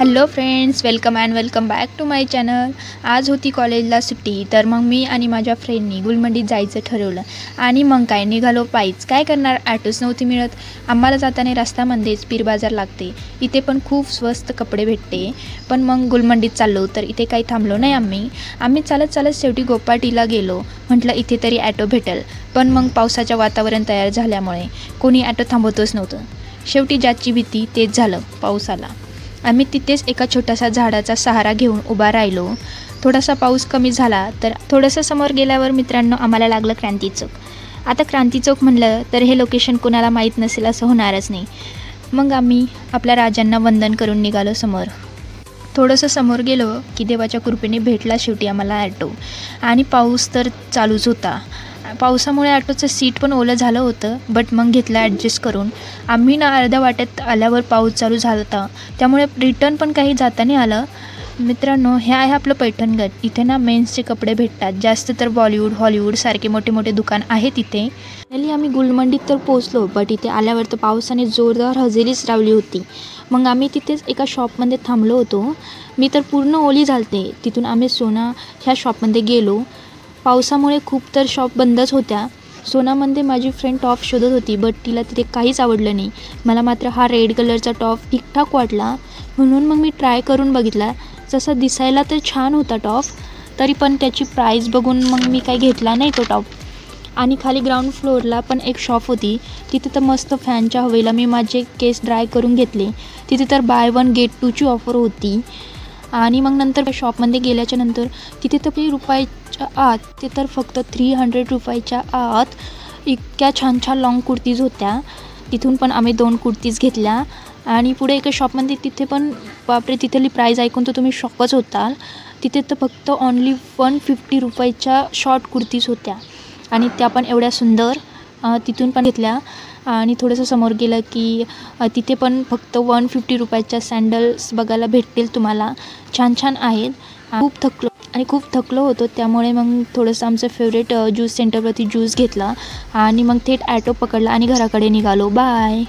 Hello friends, welcome back to my channel. आज होती कॉलेजला सुट्टी, तर मग मी आणि माझ्या फ्रेंडनी गुलमंडीत जायचं ठरवलं आणि मग काय निघालो पायीच। काय करणार, ॲटोच नव्हती मिळत आम्हाला। जाताना रस्त्यामध्येच पीर बाजार लागते, इथे पण खूप स्वस्त कपडे भेटते। पण मग गुलमंडीत चाललो तर इथे काही थांबलो नाही आम्ही चालत शेवटी गोपाटीला गेलो। म्हटलं इथे तरी ॲटो भेटेल, पण मग पावसाचं वातावरण तयार झाल्यामुळे कोणी ॲटो थांबवतच नव्हतं। शेवटी ज्याची भीती तेच झालं, पाऊस आला। आम्ही तिथेच एका छोट्याशा झाडाचा सहारा घेऊन उभा राहिलो। थोडासा पाऊस कमी झाला तर थोडंसं समोर गेल्यावर मित्रांनो आम्हाला लागलं क्रांती चौक। आता क्रांती चौक म्हणलं तर हे लोकेशन कोणाला माहीत नसेल असं होणारच नाही। मग आम्ही आपल्या राजांना वंदन करून निघालो समोर। थोडंसं समोर गेलो की देवाच्या कृपेने भेटला शेवटी आम्हाला ॲटो, आणि पाऊस तर चालूच होता। पावसामुळे ॲटोचं सीट पण ओलं झालं होतं, बट मग घेतलं ॲडजस्ट करून। आम्ही ना अर्ध्या वाटेत आल्यावर पाऊस चालू झाला होता, त्यामुळे रिटर्न पण काही जाता नाही आलं। मित्रांनो, हे आहे आपलं पैठणगड। इथे ना मेन्सचे कपडे भेटतात, जास्त तर बॉलिवूड हॉलिवूड सारखे मोठे मोठे दुकान आहेत इथे। फायनली आम्ही गुलमंडीत तर पोचलो, बट इथे आल्यावर तर पावसाने जोरदार हजेरीच लावली होती। मग आम्ही तिथेच एका शॉपमध्ये थांबलो होतो। मी तर पूर्ण ओली झालते। तिथून आम्ही सोना ह्या शॉपमध्ये गेलो। पावसामुळे खूप तर शॉप बंदच होत्या। सोनामध्ये माझी फ्रेंड टॉप शोधत होती, बट तिला तिथे काहीच आवडलं नाही। मला मात्र हा रेड कलरचा टॉप ठीकठाक वाटला, म्हणून मग मी ट्राय करून बघितला। जसा दिसायला तर छान होता टॉप, तरी पण त्याची प्राईस बघून मग मी काही घेतला नाही तो टॉप। आणि खाली ग्राउंड फ्लोअरला पण एक शॉप होती, तिथे तर मस्त फॅनच्या हवेला मी माझे केस ड्राय करून घेतले। तिथे तर बाय 1 गेट 2ची ऑफर होती। आणि मग नंतर शॉपमध्ये गेल्याच्या नंतर तिथे तर ₹50 आत, ते तर फक्त ₹300 आत इतक्या छान छान लॉंग कुर्तीज होत्या। तिथून पण आम्ही 2 कुर्तीज घेतल्या। आणि पुढे एका शॉपमध्ये तिथे पण बापरे, तिथली प्राईज ऐकून तर तुम्ही शॉकच होताल। तिथे तर फक्त ओन्ली ₹150 शॉर्ट कुर्तीज होत्या, आणि त्या पण एवढ्या सुंदर। तिथून पण घेतल्या। आणि थोडंसं समोर गेलं की तिथे पण फक्त ₹150 सँडल्स बघायला भेटतील तुम्हाला, छान छान आहेत। खूप थकलो होतो, त्यामुळे मग थोडंसं आमचं फेवरेट ज्यूस सेंटरवरती ज्यूस घेतला आणि मग थेट ॲटो पकडला आणि घराकडे निघालो। बाय।